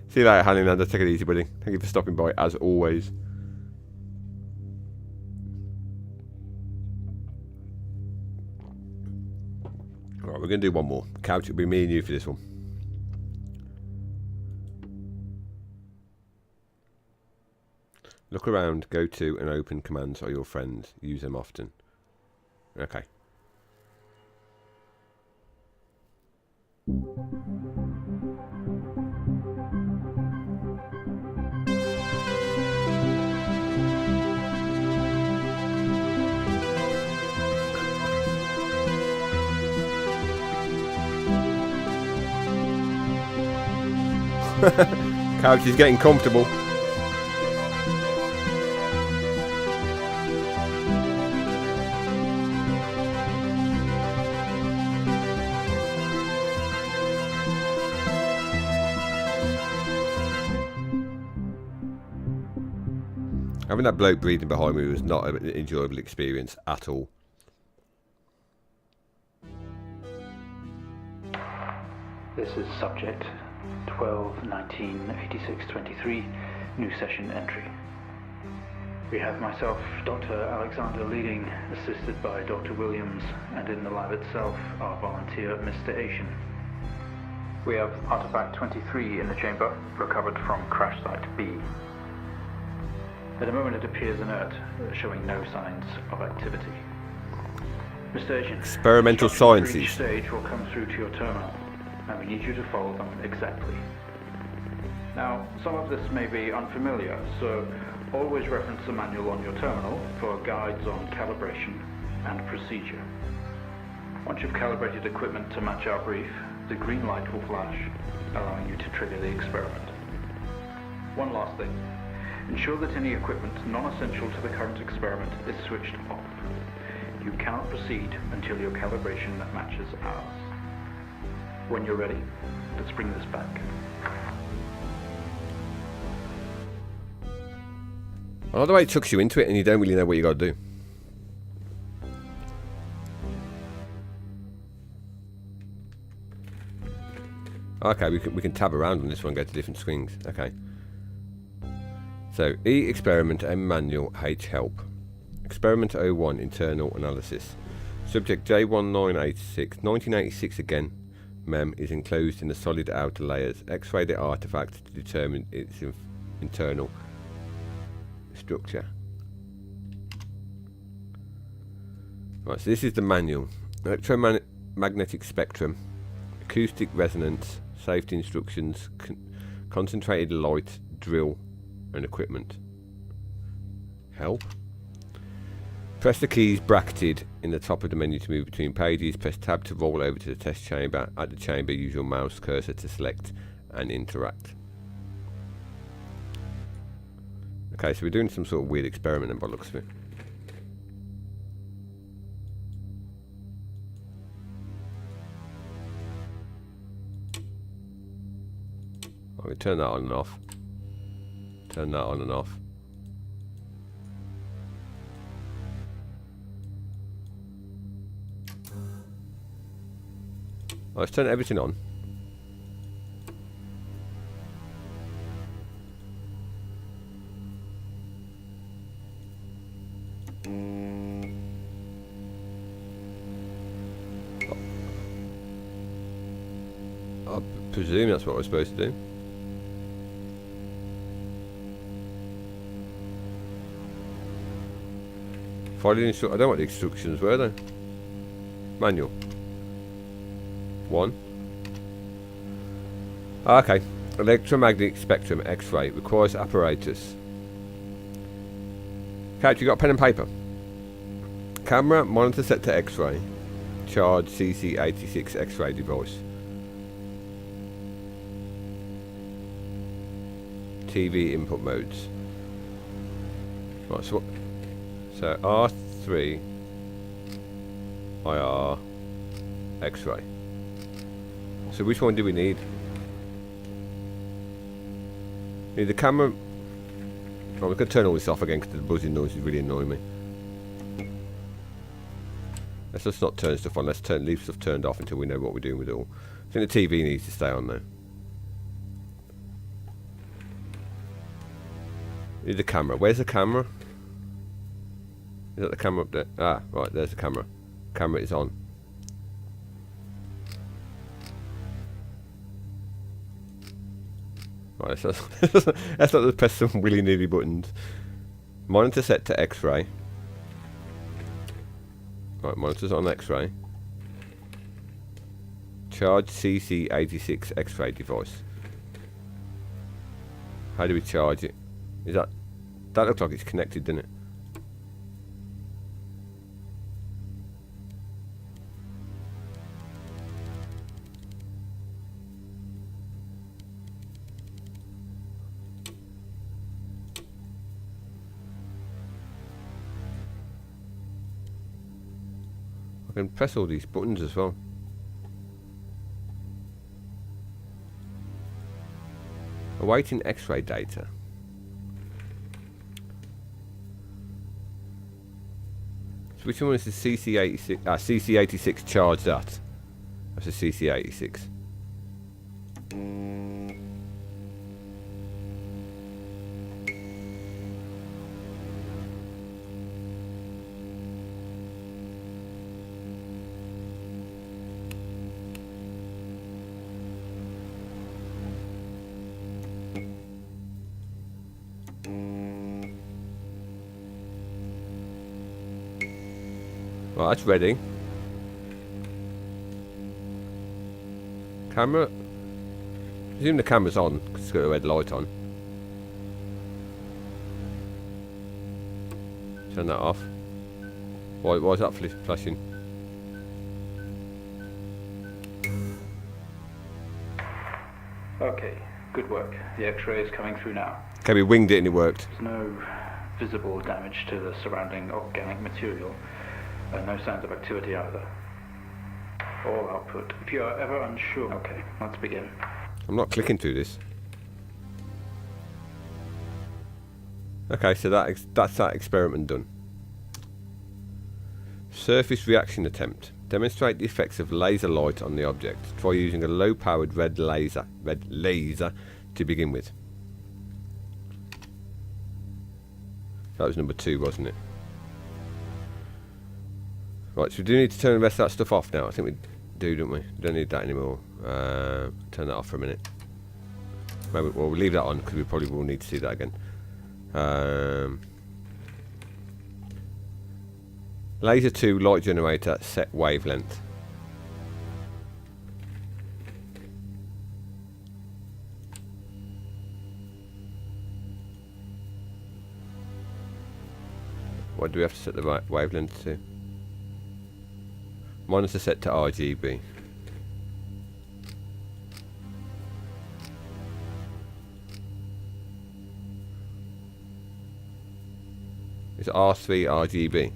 See you later, Hannah. Take it easy, buddy. Thank you for stopping by, as always. Alright, we're going to do one more. Couch, it'll be me and you for this one. Look around, go to and open commands are your friends. Use them often. Okay. Couch is getting comfortable. Having that bloke breathing behind me was not an enjoyable experience at all. This is subject 12-19-86-23, new session entry. We have myself, Dr. Alexander leading, assisted by Dr. Williams, and in the lab itself, our volunteer, Mr. Asian. We have artifact 23 in the chamber, recovered from crash site B. At the moment it appears inert, showing no signs of activity. Mr. Asian, experimental sciences. Each stage will come through to your terminal, and we need you to follow them exactly. Now, some of this may be unfamiliar, so always reference the manual on your terminal for guides on calibration and procedure. Once you've calibrated equipment to match our brief, the green light will flash, allowing you to trigger the experiment. One last thing. Ensure that any equipment non-essential to the current experiment is switched off. You cannot proceed until your calibration matches ours. When you're ready, let's bring this back. I like the way it chucks you into it and you don't really know what you got to do. Okay, we can tab around on this one and go to different screens. Okay. So, E experiment, M manual, H help. Experiment 01 internal analysis. Subject J1986, 1986 again. MEM is enclosed in the solid outer layers. X-ray the artifact to determine its internal structure. Right, so this is the manual. Electromagnetic spectrum, acoustic resonance, safety instructions, concentrated light, drill, and equipment. Help. Press the keys bracketed in the top of the menu to move between pages. Press tab to roll over to the test chamber. At the chamber, use your mouse cursor to select and interact. Okay, so we're doing some sort of weird experiment by the looks of it. We turn that on and off. Turn that on and off. Let's turn everything on. I presume that's what we're supposed to do. Follow the instructions. I don't know what the instructions were though. Manual. 1. Okay. Electromagnetic spectrum X-ray requires apparatus. Couch, you got a pen and paper? Camera, monitor set to X-ray. Charge CC86 X-ray device. TV input modes. Right, so R3 IR X-ray. So which one do we need? Need the camera. Oh, we're going to turn all this off again because the buzzing noise is really annoying me. Let's just not turn stuff on. Let's leave stuff turned off until we know what we're doing with it all. I think the TV needs to stay on though. Need the camera. Where's the camera? Is that the camera up there? Ah, right, there's the camera. Camera is on. Right, so let's not just press some willy-nilly buttons. Monitor set to X-ray. Right, monitor's on X-ray. Charge CC86 X-ray device. How do we charge it? Is that looks like it's connected, doesn't it? I can press all these buttons as well. Awaiting X-ray data. So which one is the CC86? CC86 charge that. That's a CC86. Right, that's ready. Camera. I presume the camera's on because it's got a red light on. Turn that off. Why is that flashing? Okay, good work. The X-ray is coming through now. Okay, we winged it and it worked. There's no visible damage to the surrounding organic material, and no signs of activity either. All output. If you are ever unsure... Okay, let's begin. I'm not clicking through this. Okay, so that's that experiment done. Surface reaction attempt. Demonstrate the effects of laser light on the object. Try using a low-powered red laser to begin with. That was number 2, wasn't it? Right, so we do need to turn the rest of that stuff off now. I think we do, don't we? We don't need that anymore. Turn that off for a minute. Maybe we'll leave that on because we probably will need to see that again. Laser 2 light generator set wavelength. What do we have to set the wavelength to? Monitor set to RGB. It's R3 RGB.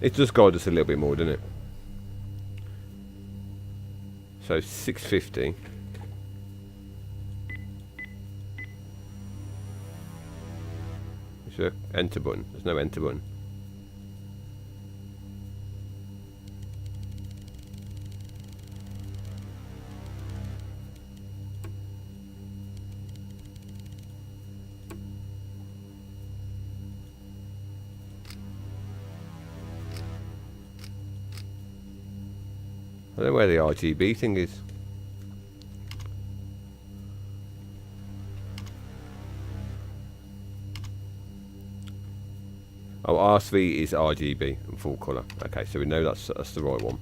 It does guide us a little bit more, doesn't it? So 650. Is there an enter button? There's no enter button. I don't know where the RGB thing is. Oh, R3 is RGB and full colour. Okay, so we know that's the right one.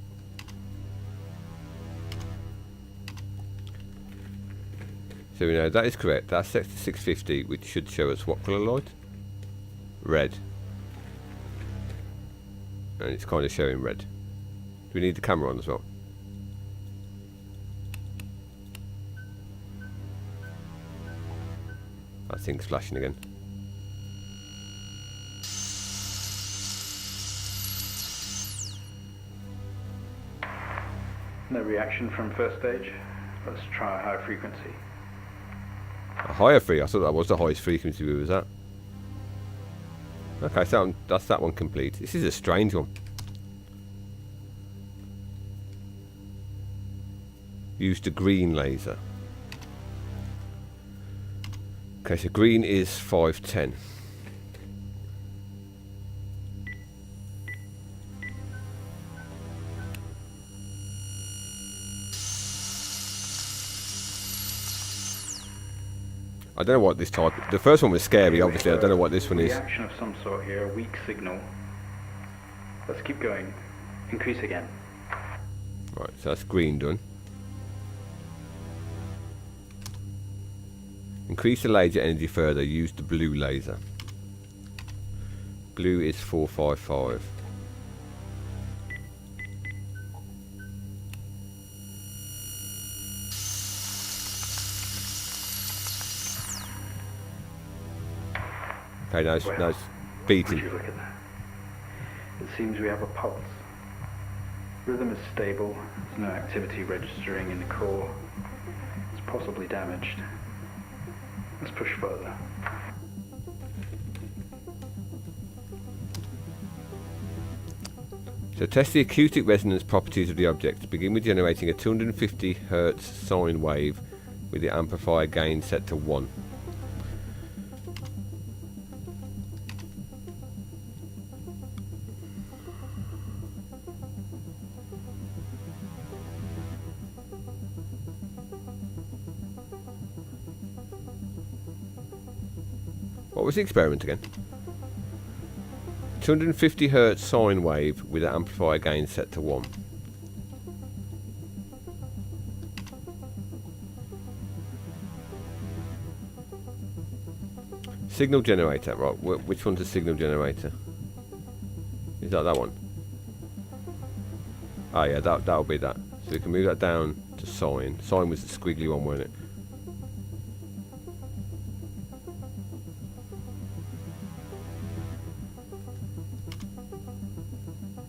So we know that is correct. That's set to 650, which should show us what colour light? Red. And it's kind of showing red. Do we need the camera on as well? That thing's flashing again. No reaction from first stage. Let's try a high frequency. A higher free? I thought that was the highest frequency we was at. Okay, so that's that one complete. This is a strange one. Use the green laser. Okay, so green is 510. I don't know what this type. The first one was scary, obviously. I don't know what this one is. Reaction of some sort here, a weak signal. Let's keep going. Increase again. Right, so that's green done. Increase the laser energy further. Use the blue laser. Blue is 455. Okay, now it's beating. Would you look at that? It seems we have a pulse. Rhythm is stable. There's no activity registering in the core. It's possibly damaged. Let's push further. So test the acoustic resonance properties of the object. Begin with generating a 250 Hz sine wave with the amplifier gain set to 1. What was the experiment again? 250 Hz sine wave with an amplifier gain set to 1. Signal generator, right? Which one's a signal generator? Is that one? Oh yeah, that'll be that. So we can move that down to sine. Sine was the squiggly one, wasn't it?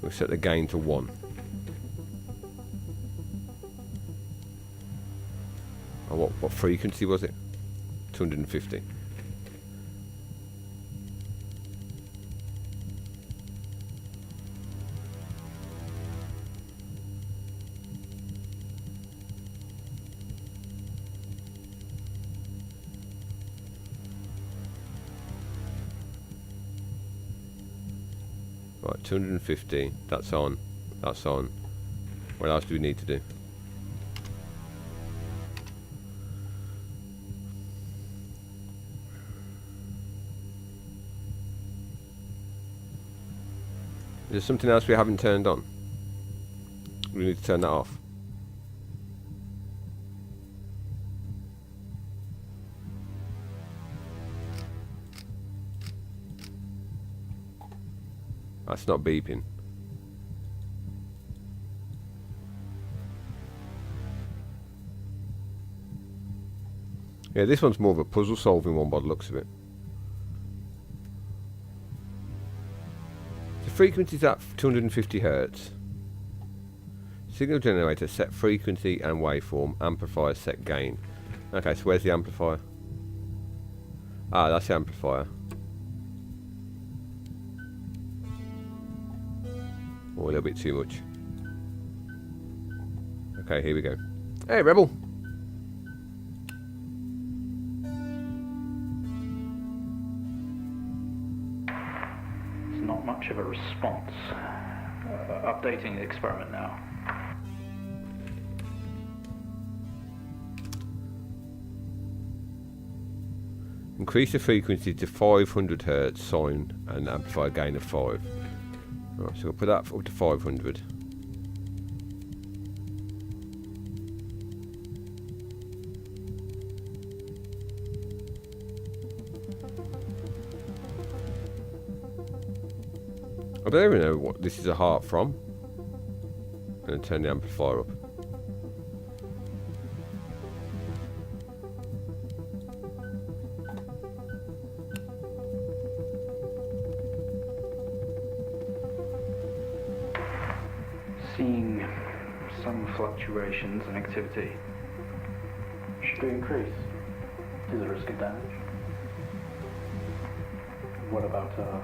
We'll set the gain to 1. Oh, what frequency was it? 250. Right, 250, that's on. What else do we need to do? Is there something else we haven't turned on? We need to turn that off. That's not beeping. Yeah, this one's more of a puzzle solving one by the looks of it. The frequency's at 250 Hz. Signal generator set frequency and waveform. Amplifier set gain. Okay, so where's the amplifier? Ah, that's the amplifier. Oh, a little bit too much. Okay, here we go. Hey, Rebel! It's not much of a response. Updating the experiment now. Increase the frequency to 500 Hz sine and amplifier gain of 5. Right, so we'll put that up to 500. I don't even know what this is a heart from. I'm going to turn the amplifier up. Seeing some fluctuations in activity. Should we increase? Is there a risk of damage? What about the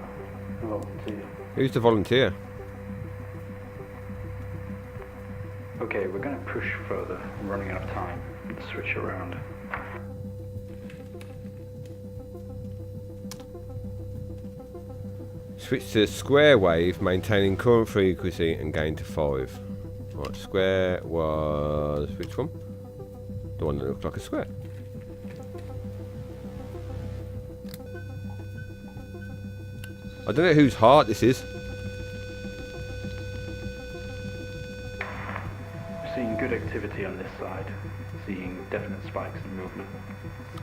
volunteer? Who's the volunteer? Okay, we're going to push further. I'm running out of time. Let's switch around. Switch to square wave, maintaining current frequency and gain to 5. Right, square was which one? The one that looked like a square. I don't know whose heart this is. Seeing good activity on this side. Seeing definite spikes in movement.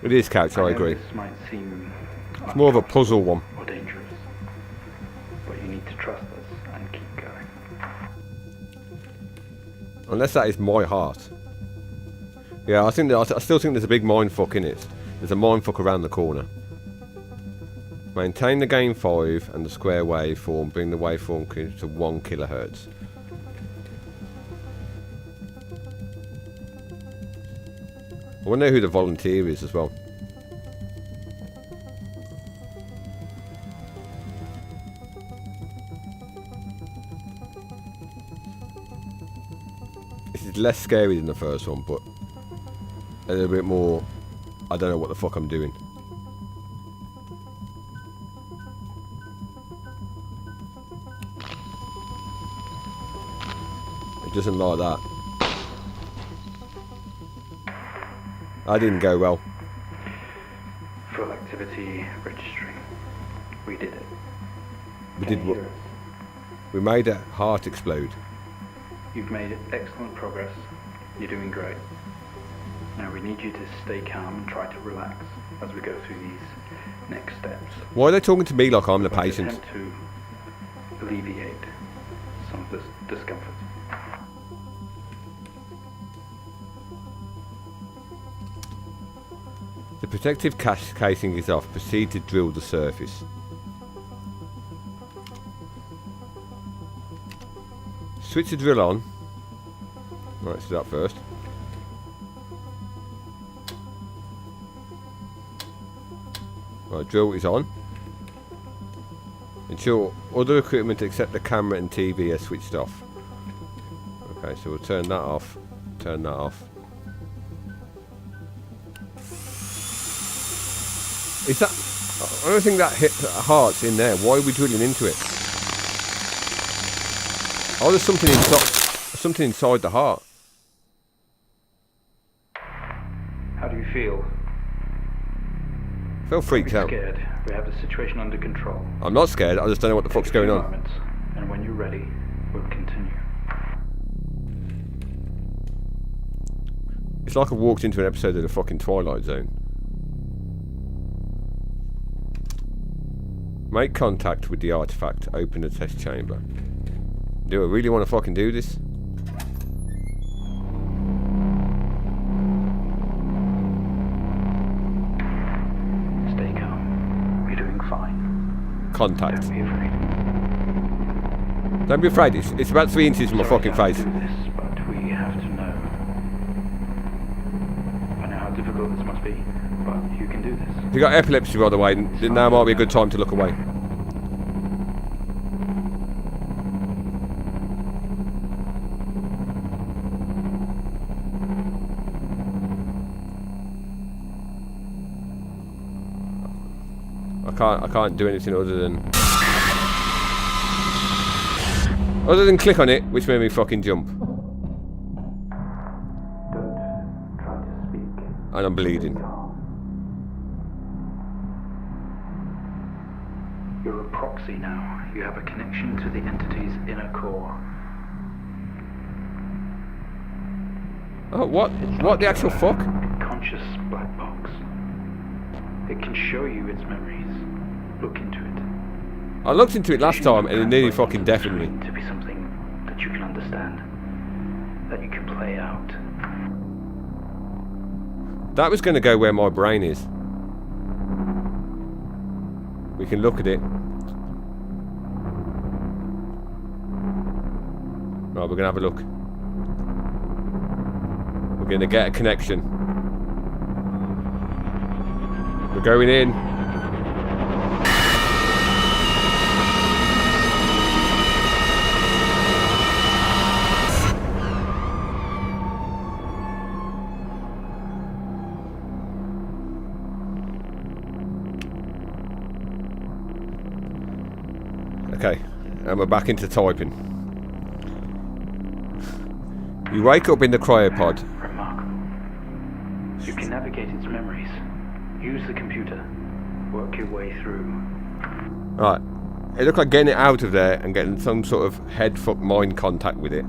It is Couch, I agree. This might seem It's more of a puzzle one. or dangerous, but you need to trust us and keep going. Unless that is my heart. Yeah, I still think there's a big mindfuck in it. There's a mindfuck around the corner. Maintain the gain 5 and the square waveform. Bring the waveform to 1 kilohertz. I wonder who the volunteer is as well. This is less scary than the first one, but a little bit more. I don't know what the fuck I'm doing. It doesn't like that. That didn't go well. Full activity registering. We did it. We Can did you what? hear us? We made a heart explode. You've made excellent progress. You're doing great. Now we need you to stay calm and try to relax as we go through these next steps. Why are they talking to me like I'm the But patient? attempt to alleviate some of this discomfort. The protective casing is off. Proceed to drill the surface. Switch the drill on. Right, let's do that first. Right, drill is on. Ensure other equipment except the camera and TV are switched off. Okay, so we'll turn that off. Turn that off. Is that... I don't think that heart's in there. Why are we drilling into it? Oh, there's something inside the heart. How do you feel? I feel freaked Don't out. be scared. We have the situation under control. I'm not scared, I just don't know what the fuck's going on. Moments, and when you're ready, we'll continue. It's like I walked into an episode of the fucking Twilight Zone. Make contact with the artifact. Open the test chamber. Do I really want to fucking do this? Stay calm. You're doing fine. Contact. Don't be afraid. Don't be afraid, it's about 3 inches from my Sorry fucking to have face. to do this, but we have to know. I know how difficult this must be, but you can do this. If you got epilepsy, by the way, now might be a good time to look away. I can't do anything other than click on it, which made me fucking jump. Don't try to speak. And I'm bleeding. You're a proxy now. You have a connection to the entity's inner core. Oh, what? It's What like the actual a fuck? conscious black box. It can show you its memories. Look into it. I looked into it last time and it nearly Translate fucking onto the deafened me. screen to be something that you can understand, that you can play out. That was going to go where my brain is. We can look at it. Right, we're going to have a look. We're going to get a connection. We're going in. Okay, and we're back into typing. You wake up in the cryopod. Remarkable. You can navigate its memories. Use the computer. Work your way through. Right. It looked like getting it out of there and getting some sort of head fuck mind contact with it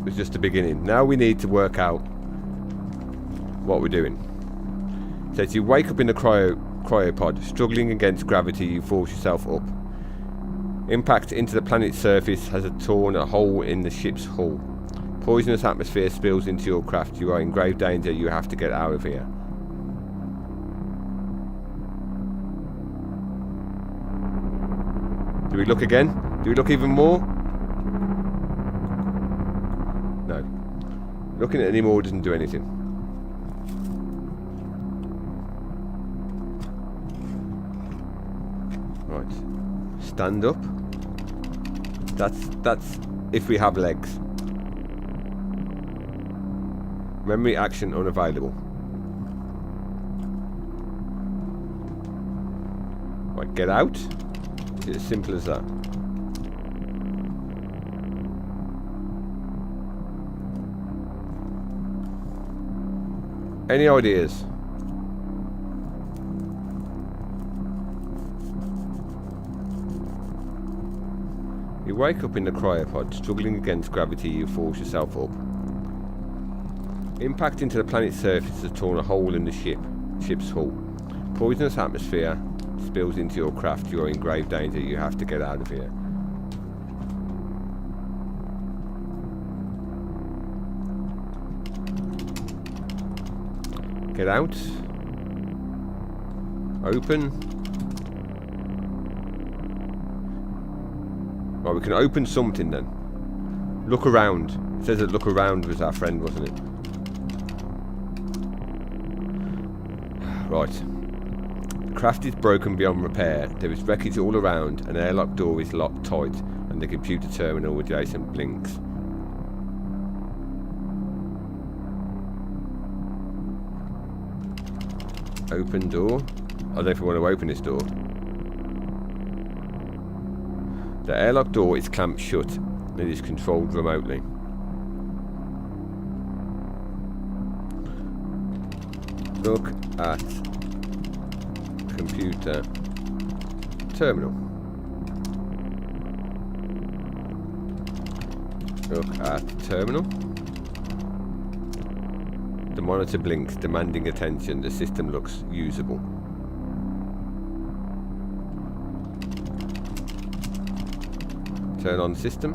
was just the beginning. Now we need to work out what we're doing. It says you wake up in the cryopod, struggling against gravity, you force yourself up. Impact into the planet's surface has torn a hole in the ship's hull. Poisonous atmosphere spills into your craft. You are in grave danger. You have to get out of here. Do we look again? Do we look even more? No. Looking at any more doesn't do anything. Right. Stand up. That's if we have legs. Memory action unavailable. Right, get out. It's as simple as that. Any ideas? You wake up in the cryopod, struggling against gravity, you force yourself up. Impact into the planet's surface has torn a hole in the ship's hull. Poisonous atmosphere spills into your craft. You are in grave danger. You have to get out of here. Get out. Open. Right, we can open something then. Look around. It says that look around was our friend, wasn't it? Right. The craft is broken beyond repair. There is wreckage all around. An airlock door is locked tight, and the computer terminal adjacent blinks. Open door. I don't know if we want to open this door. The airlock door is clamped shut. It is controlled remotely. Look at computer terminal. Look at terminal. The monitor blinks, demanding attention. The system looks usable. Turn on system.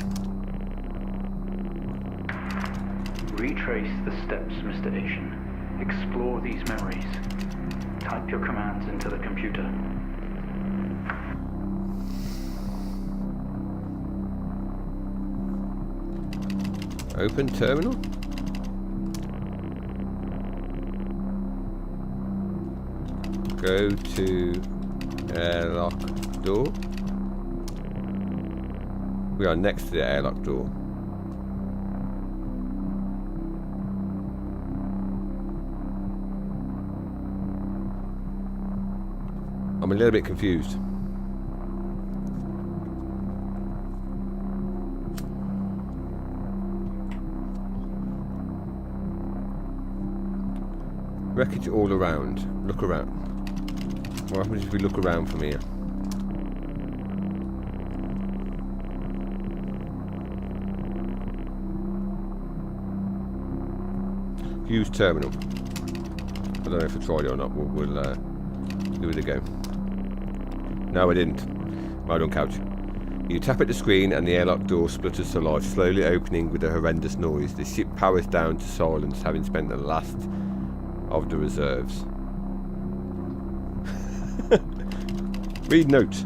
Retrace the steps, Mr. Asian. Explore these memories. Type your commands into the computer. Open terminal. Go to airlock door. We are next to the airlock door. I'm a little bit confused. Wreckage all around. Look around. What happens if we look around from here? Use terminal. I don't know if I tried it or not. We'll give it a go. No, I didn't. Well done, couch. You tap at the screen and the airlock door splutters to life, slowly opening with a horrendous noise. The ship powers down to silence, having spent the last of the reserves. Read note.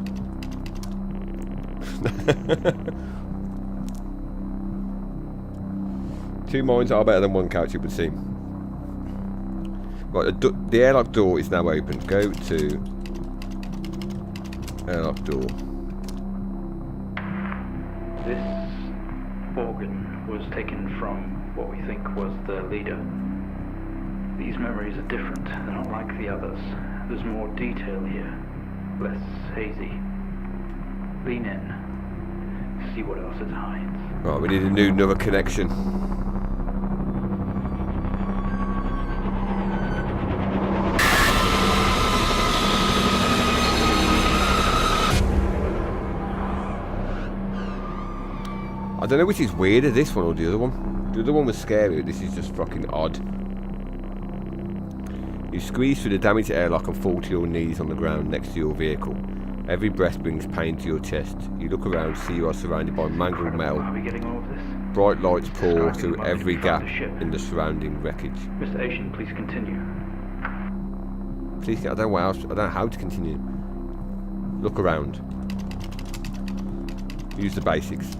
Two minds are better than one, couch, it would seem. Right, the airlock door is now open. Go to airlock door. This organ was taken from what we think was the leader. These memories are different. They're not like the others. There's more detail here. Less hazy. Lean in. see what else it hides. Right, we need another connection. I don't know which is weirder, this one or the other one. The other one was scary, this is just fucking odd. You squeeze through the damaged airlock and fall to your knees on the ground next to your vehicle. Every breath brings pain to your chest. You look around, see you are surrounded by mangled metal. Are we getting all of this? Bright lights pour through every gap in the surrounding wreckage. Mr. Asian, please continue. Please, I don't know how to continue. Look around. Use the basics.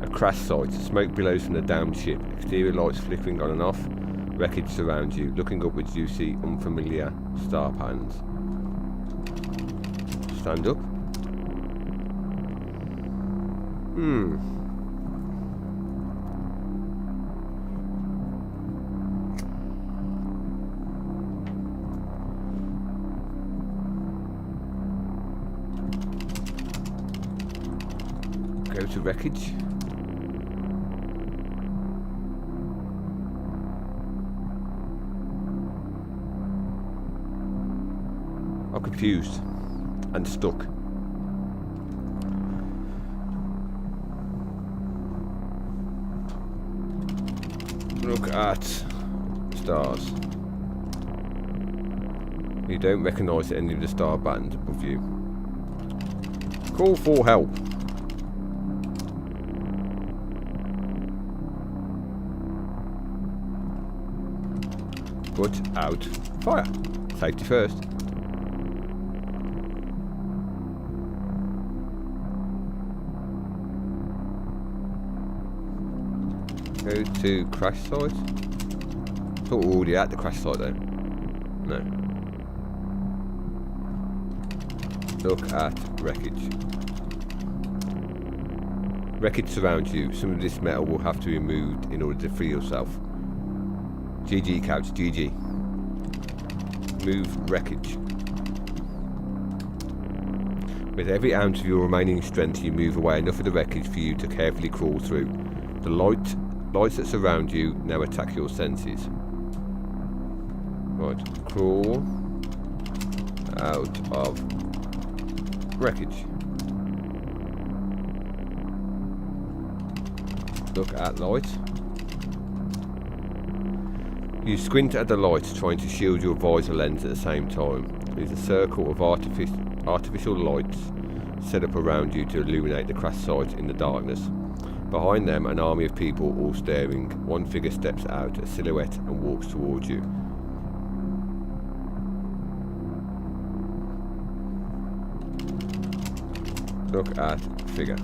A crash site. Smoke billows from the downed ship. Exterior lights flickering on and off. Wreckage surrounds you. Looking upwards, you see unfamiliar star patterns. Stand up. Go to wreckage. I'm confused and stuck. Look at stars. You don't recognise any of the star bands above you. Call for help. Put out fire. Safety first. Go to crash site. Thought we're already at the crash site though. No. Look at wreckage. Wreckage surrounds you. Some of this metal will have to be removed in order to free yourself. GG couch, GG. Move wreckage. With every ounce of your remaining strength, you move away enough of the wreckage for you to carefully crawl through. The lights that surround you now attack your senses. Right, crawl out of wreckage. Look at light. You squint at the light, trying to shield your visor lens at the same time. There's a circle of artificial lights set up around you to illuminate the crash site in the darkness. Behind them, an army of people all staring. One figure steps out, a silhouette, and walks towards you. Look at figure.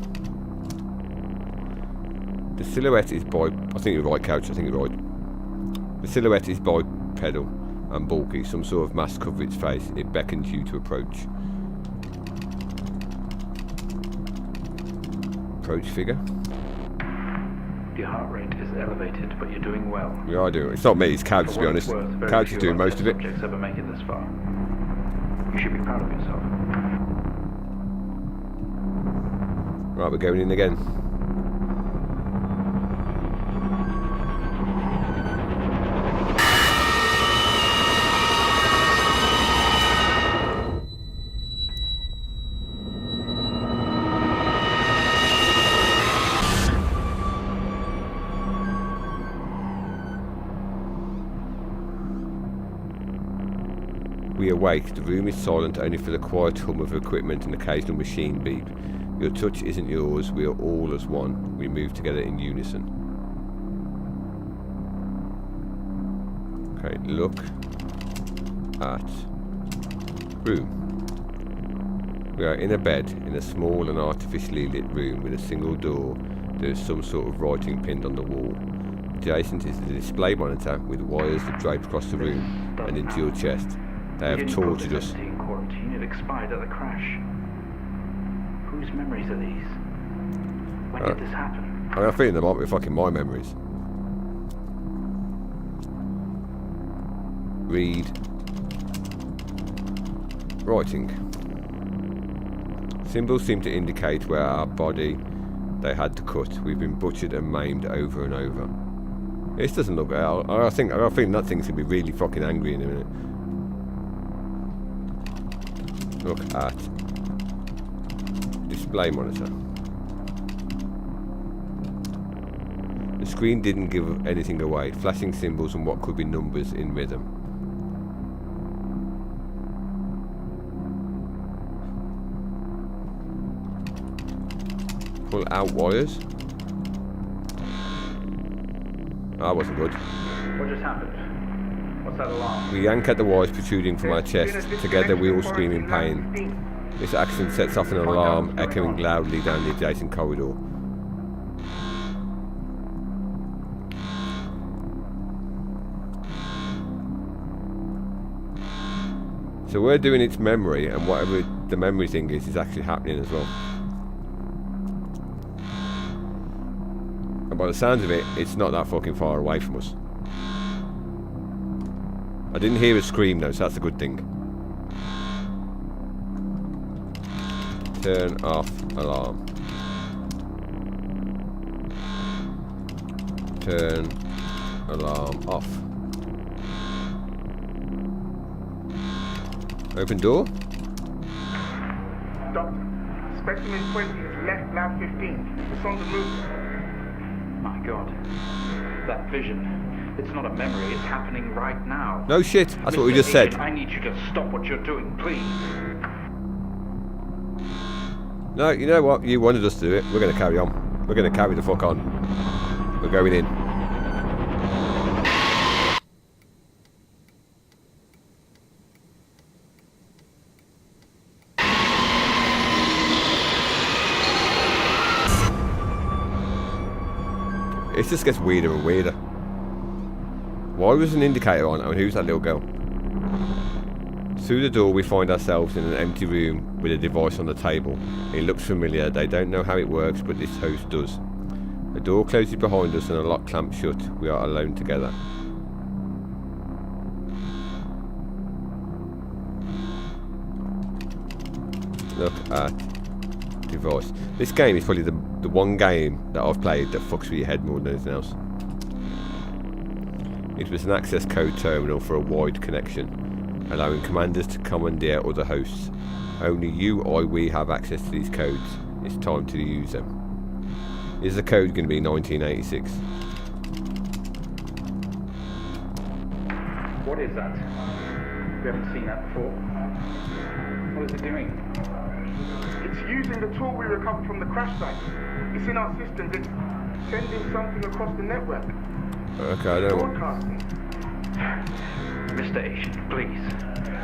The silhouette is I think you're right, Couch, I think you're right. The silhouette is bipedal and bulky. Some sort of mask cover its face. It beckons you to approach. Approach figure. Your heart rate is elevated, but you're doing well. Yeah, I do. It's not me, it's Couch, to be honest. Couch is doing most of it. Subjects ever make it this far. You should be proud of yourself. Right, we're going in again. We awake. The room is silent only for the quiet hum of equipment and occasional machine beep. Your touch isn't yours. We are all as one. We move together in unison. Okay, look at room. We are in a bed in a small and artificially lit room with a single door. There is some sort of writing pinned on the wall. Adjacent is the display monitor with wires that drape across the room and into your chest. They have tortured us. Quarantine. It expired at the crash. Whose memories are these? When did this happen? I have a feeling they might be fucking my memories. Read. Writing. Symbols seem to indicate where our body they had to cut. We've been butchered and maimed over and over. This doesn't look. I think that thing's gonna be really fucking angry in a minute. Look at display monitor. The screen didn't give anything away. Flashing symbols and what could be numbers in rhythm. Pull out wires. That wasn't good. What just happened? What's that alarm? We yank at the wires protruding from our chest. Together we all scream in pain. This action sets off an alarm echoing loudly down the adjacent corridor. So we're doing its memory, and whatever the memory thing is actually happening as well. And by the sounds of it, it's not that fucking far away from us. I didn't hear a scream though, so that's a good thing. Turn off alarm. Turn alarm off. Open door. Doctor, specimen 20 is left lab 15. It's on the move. My God. That vision. It's not a memory, it's happening right now. No shit, that's what we Mr. just said. Agent, I need you to stop what you're doing, please. No, you know what? You wanted us to do it. We're going to carry on. We're going to carry the fuck on. We're going in. It just gets weirder and weirder. Why was an indicator on? And who's that little girl? Through the door we find ourselves in an empty room with a device on the table. It looks familiar. They don't know how it works, but this host does. A door closes behind us and a lock clamps shut. We are alone together. Look at device. This game is probably the one game that I've played that fucks with your head more than anything else. It was an access code terminal for a wide connection, allowing commanders to commandeer other hosts. Only you or we have access to these codes. It's time to use them. Is the code going to be 1986? What is that? We haven't seen that before. What is it doing? It's using the tool we recovered from the crash site. It's in our system. It's sending something across the network. Okay, I don't know. Broadcasting. Mr. Agent, please.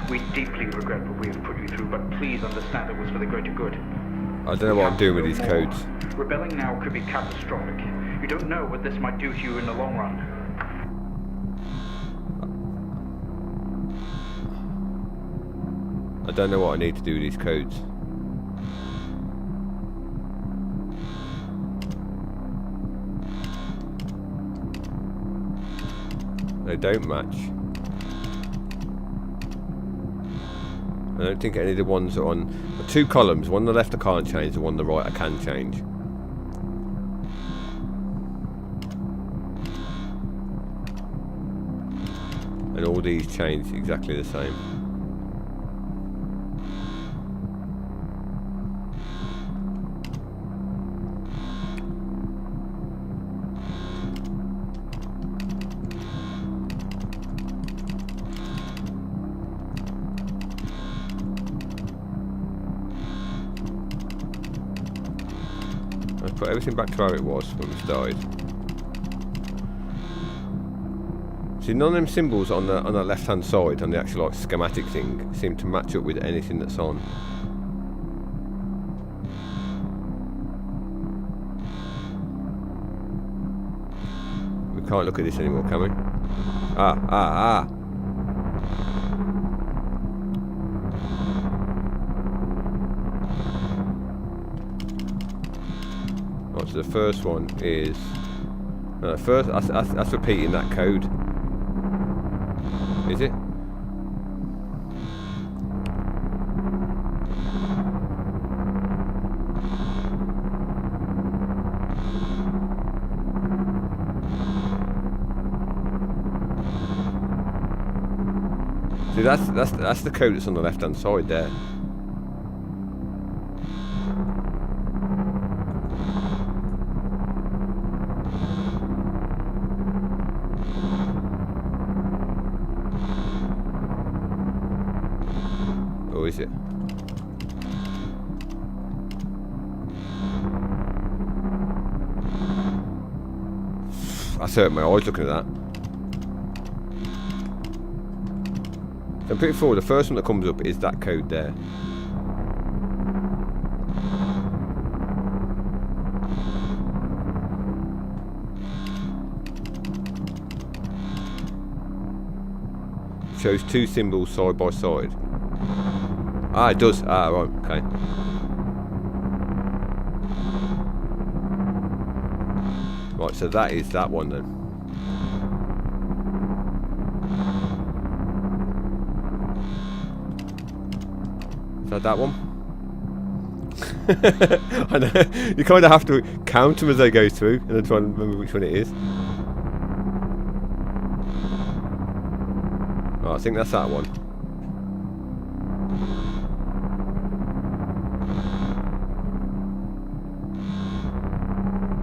We deeply regret what we have put you through, but please understand it was for the greater good. I don't know what I'm doing with these codes. Rebelling now could be catastrophic. You don't know what this might do to you in the long run. I don't know what I need to do with these codes. They don't match. I don't think any of the ones are on the two columns. One on the left I can't change, the one on the right I can change. And all these change exactly the same. Put everything back to how it was when we started. See, none of them symbols on the left hand side, on the actual like schematic thing, seem to match up with anything that's on. We can't look at this anymore, can we? Ah. So the first one is that's repeating that code. Is it? See, that's the code that's on the left hand side there. Or is it? That's hurt my eyes looking at that. I'm pretty sure the first one that comes up is that code there. Shows two symbols side by side. Ah, it does. Ah, right, okay. Right, so that is that one then. Is that one? I know. You kind of have to count them as they go through and then try and remember which one it is. Oh, I think that's that one.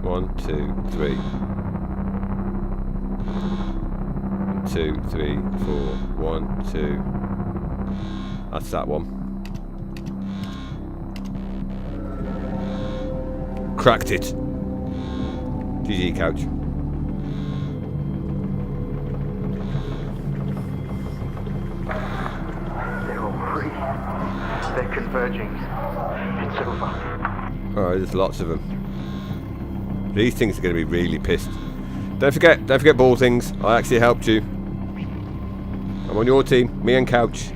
One, two, three. 1, 2, 3, 4. 1, 2. That's that one. Cracked it. GG, couch. They're all free. They're converging. It's over. Oh, there's lots of them. These things are going to be really pissed. Don't forget ball things. I actually helped you. I'm on your team. Me and Couch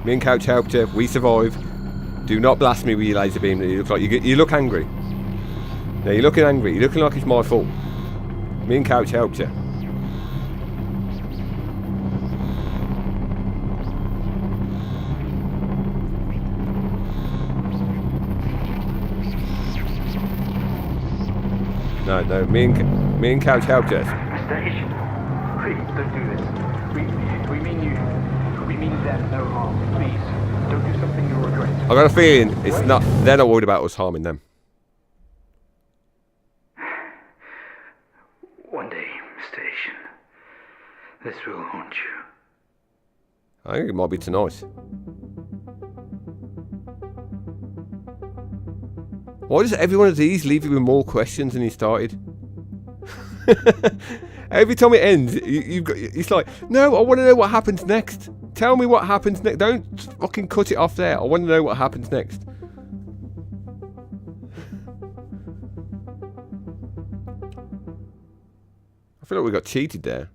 helped you. We survived. Do not blast me with your laser beam. You look angry. No, you're looking angry. You're looking like it's my fault. Me and Couch helped you. No. Me and Couch helped you. Station. Please don't do this. We mean you. We mean them no harm. Please don't do something you'll regret. I got a feeling it's not. They're not worried about us harming them. One day, Station, this will haunt you. I think it might be tonight. Why does every one of these leave you with more questions than he started? Every time it ends, it's like, no, I want to know what happens next. Tell me what happens next. Don't fucking cut it off there. I want to know what happens next. I feel like we got cheated there.